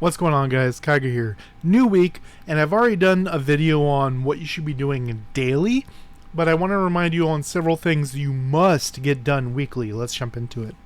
What's going on, guys? Kaiga here. New week, and I've already done a video on what you should be doing daily, but I want to remind you on several things you must get done weekly. Let's jump into it.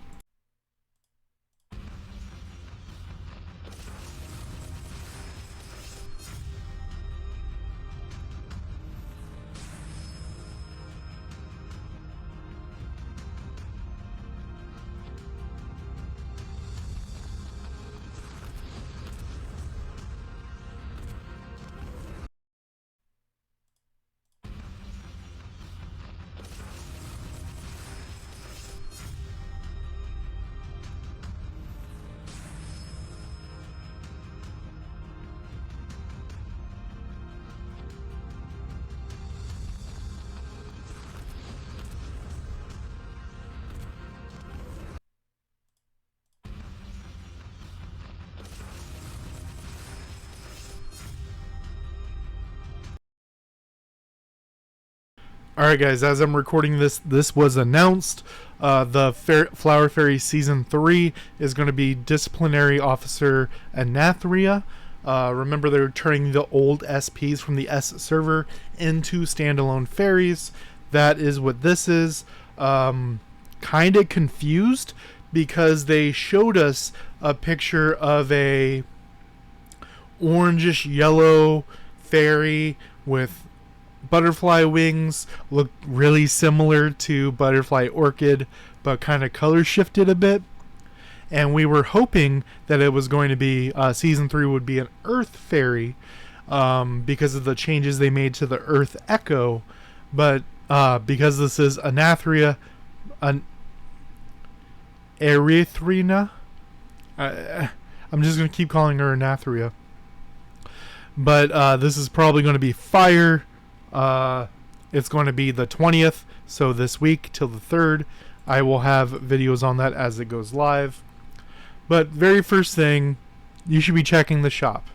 Alright, guys, as I'm recording this was announced. The Flower Fairy Season 3 is going to be Disciplinary Officer Anathria. Remember, they're turning the old SPs from the S server into standalone fairies. That is what this is. Kind of confused because they showed us a picture of a orangish yellow fairy with butterfly wings, look really similar to Butterfly Orchid, but kind of color shifted a bit. And we were hoping that it was going to be Season 3 would be an Earth Fairy because of the changes they made to the Earth Echo. But because this is Anathria, Erythrina, I'm just going to keep calling her Anathria. But this is probably going to be fire. It's going to be the 20th, so this week till the 3rd. I will have videos on that as it goes live. But very first thing, you should be checking the shop.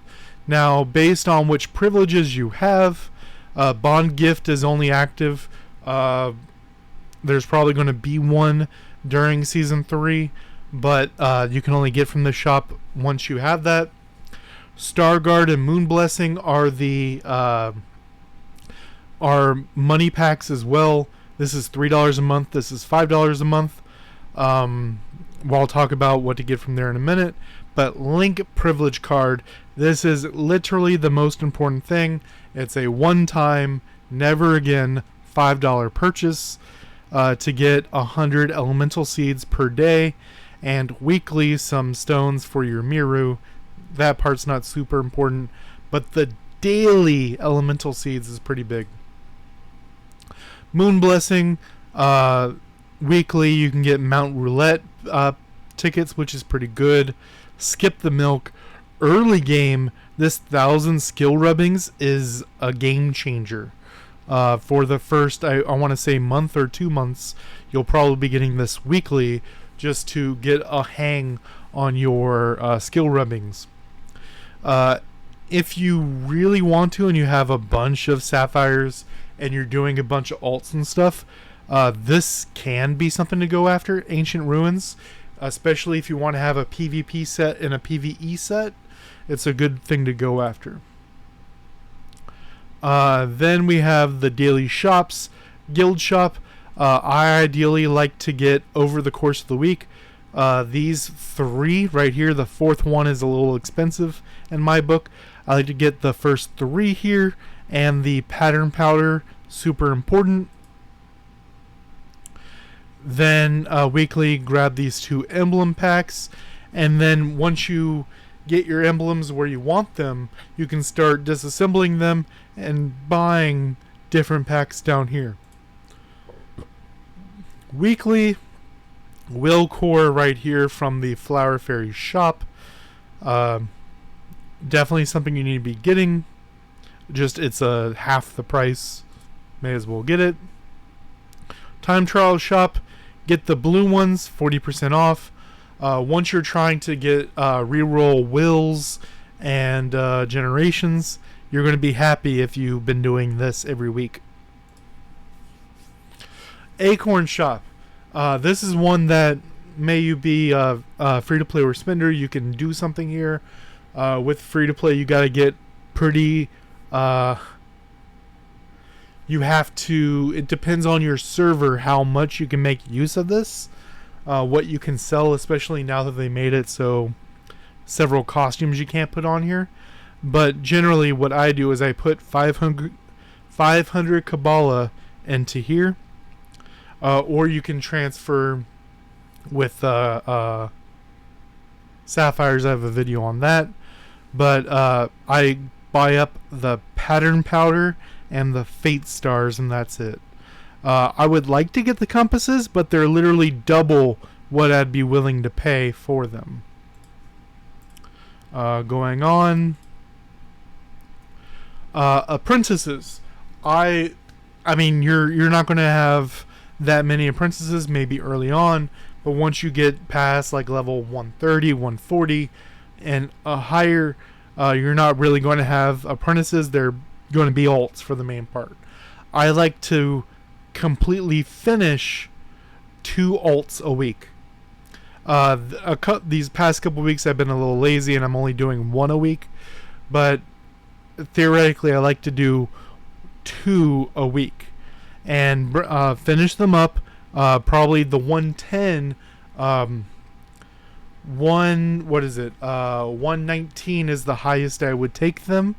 Now, based on which privileges you have, Bond Gift is only active. There's probably going to be one during Season 3, but you can only get from the shop once you have that. Starguard and Moon Blessing are the are money packs as well. This is $3 a month. This is $5 a month. Well, I'll talk about what to get from there in a minute. But Link Privilege Card. This is literally the most important thing. It's a one-time, never again $5 purchase to get 100 elemental seeds per day, and weekly some stones for your Miru. That part's not super important, but the daily elemental seeds is pretty big. Moon Blessing, weekly you can get Mount Roulette tickets, which is pretty good. Skip the Milk. Early game, this 1,000 skill rubbings is a game changer. For the first, I want to say month or 2 months, you'll probably be getting this weekly just to get a hang on your skill rubbings. If you really want to and you have a bunch of sapphires and you're doing a bunch of alts and stuff, this can be something to go after. Ancient Ruins, especially if you want to have a PvP set and a PvE set, it's a good thing to go after. Then we have the daily shops. Guild Shop, I ideally like to get over the course of the week. These 3 right here, the 4th one is a little expensive in my book. I like to get the first 3 here, and the pattern powder, super important. Then weekly, grab these 2 emblem packs, and then once you get your emblems where you want them, you can start disassembling them and buying different packs down here. Weekly, Will Core right here from the Flower Fairy shop. Definitely something you need to be getting. Just it's half the price. May as well get it. Time Trial Shop. Get the blue ones, 40% off. Once you're trying to get reroll wills and generations, you're going to be happy if you've been doing this every week. Acorn Shop. This is one that may you be free to play or spender. You can do something here. With free to play, you got to get pretty. You have to. It depends on your server how much you can make use of this. What you can sell, especially now that they made it so several costumes you can't put on here. But generally, what I do is I put 500 Kabbalah into here, or you can transfer with sapphires. I have a video on that, but I buy up the pattern powder and the fate stars, and that's it. I would like to get the compasses, but they're literally double what I'd be willing to pay for them. Going on, apprentices. I mean, you're not going to have that many apprentices, maybe early on, but once you get past like level 130, 140, and higher, you're not really going to have apprentices. They're going to be alts for the main part. I like to completely finish 2 alts a week. These past couple weeks I've been a little lazy and I'm only doing 1 a week, but theoretically I like to do 2 a week and finish them up. Probably the 110, 119 is the highest I would take them,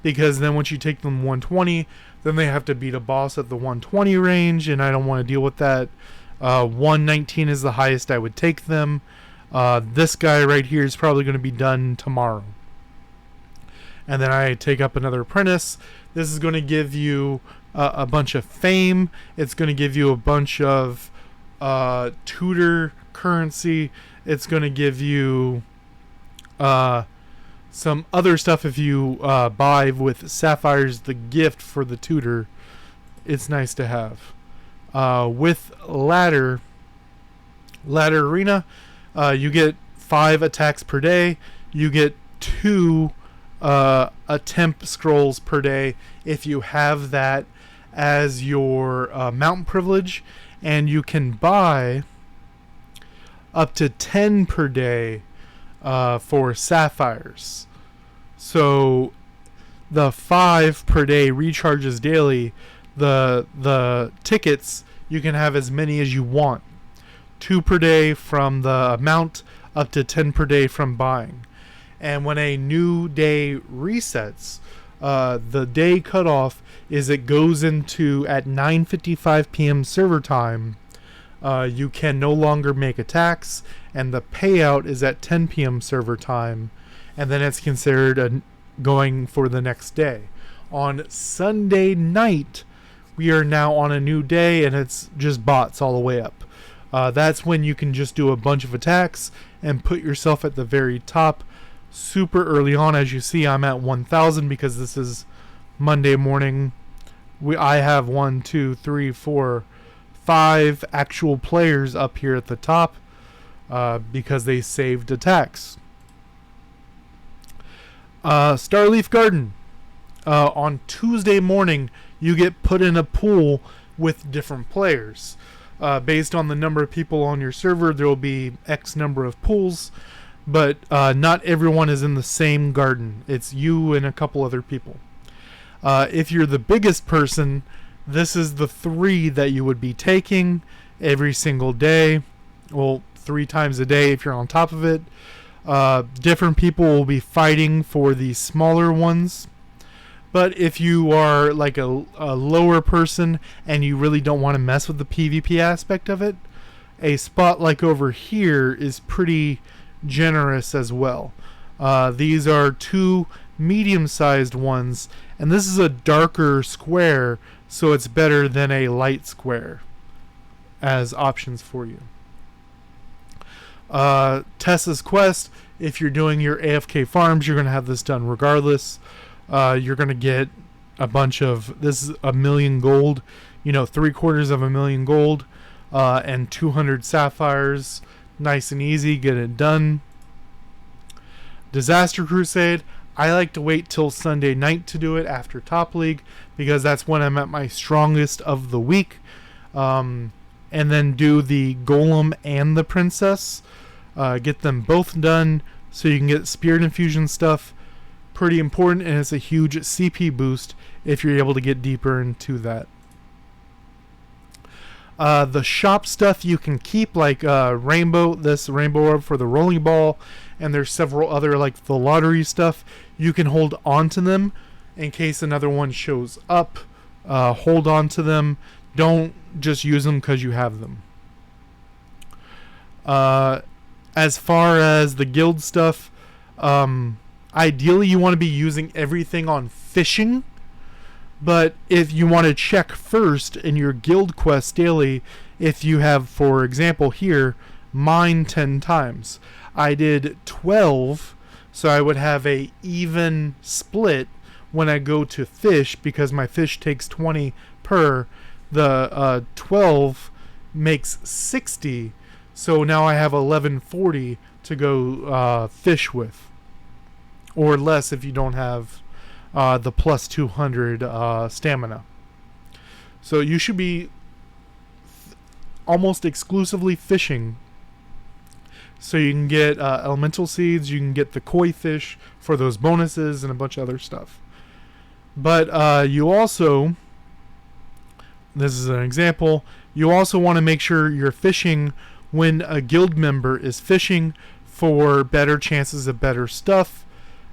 because then once you take them 120, then they have to beat a boss at the 120 range, and I don't want to deal with that. 119 is the highest I would take them. This guy right here is probably going to be done tomorrow. And then I take up another apprentice. This is going to give you a bunch of fame. It's going to give you a bunch of tutor currency. It's going to give you some other stuff if you buy with sapphires the gift for the tutor. It's nice to have. With ladder arena, you get 5 attacks per day. You get 2 attempt scrolls per day if you have that as your mountain privilege, and you can buy up to 10 per day for sapphires. So the 5 per day recharges daily. The tickets, you can have as many as you want. 2 per day from the mount, up to 10 per day from buying. And when a new day resets, the day cutoff is it goes into at 9:55 p.m. server time. You can no longer make attacks, and the payout is at 10 p.m. server time, and then it's considered going for the next day. On Sunday night, we are now on a new day, and it's just bots all the way up. That's when you can just do a bunch of attacks and put yourself at the very top super early on. As you see, I'm at 1,000 because this is Monday morning. I have 1, 2, 3, 4, 5 actual players up here at the top because they saved attacks. Starleaf Garden. On Tuesday morning, you get put in a pool with different players. Based on the number of people on your server, there will be X number of pools, but not everyone is in the same garden. It's you and a couple other people. If you're the biggest person, this is the 3 that you would be taking every single day. Well, 3 times a day if you're on top of it. Different people will be fighting for the smaller ones. But if you are like a lower person and you really don't want to mess with the PvP aspect of it, a spot like over here is pretty generous as well. These are 2 medium-sized ones, and this is a darker square, so it's better than a light square as options for you. Tessa's Quest, if you're doing your AFK farms, you're going to have this done regardless. You're going to get a bunch of, this is 1,000,000 gold, 750,000 gold, and 200 sapphires. Nice and easy, get it done. Disaster Crusade, I like to wait till Sunday night to do it after Top League, because that's when I'm at my strongest of the week. And then do the Golem and the Princess. Get them both done so you can get Spirit Infusion stuff. Pretty important, and it's a huge CP boost if you're able to get deeper into that. The shop stuff you can keep, like this rainbow orb for the rolling ball, and there's several other, like the lottery stuff. You can hold on to them in case another one shows up. Hold on to them. Don't just use them because you have them. As far as the guild stuff, ideally you want to be using everything on fishing. But if you want to check first in your guild quest daily, if you have, for example here, mine 10 times. I did 12, so I would have a even split when I go to fish, because my fish takes 20 per. The 12 makes 60, so now I have 1140 to go fish with. Or less if you don't have the plus 200 stamina. So you should be almost exclusively fishing. So you can get elemental seeds, you can get the koi fish for those bonuses, and a bunch of other stuff. But you also, this is an example, you also want to make sure you're fishing when a guild member is fishing for better chances of better stuff,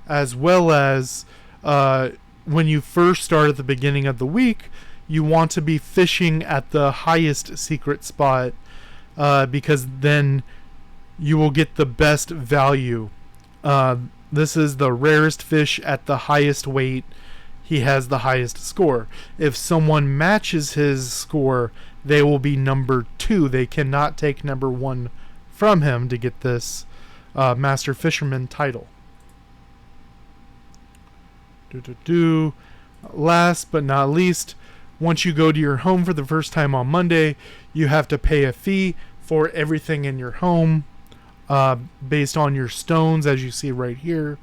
as well as when you first start at the beginning of the week, you want to be fishing at the highest secret spot, because then you will get the best value. This is the rarest fish at the highest weight. He has the highest score. If someone matches his score, they will be number 2. They cannot take number 1 from him to get this Master Fisherman title. Last but not least, once you go to your home for the first time on Monday, you have to pay a fee for everything in your home, based on your stones, as you see right here.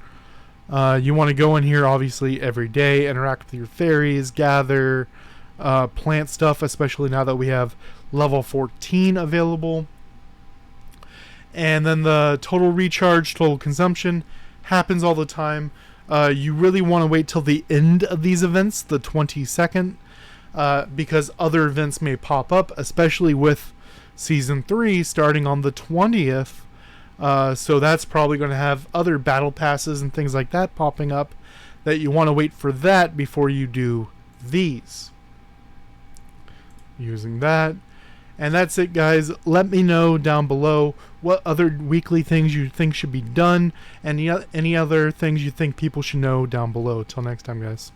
You want to go in here obviously every day, interact with your fairies, gather, plant stuff, especially now that we have level 14 available. And then the total recharge, total consumption happens all the time. You really want to wait till the end of these events, the 22nd, because other events may pop up, especially with Season 3 starting on the 20th. So that's probably going to have other battle passes and things like that popping up, that you want to wait for that before you do these. Using that. And that's it, guys. Let me know down below what other weekly things you think should be done, and any other things you think people should know down below. Till next time, guys.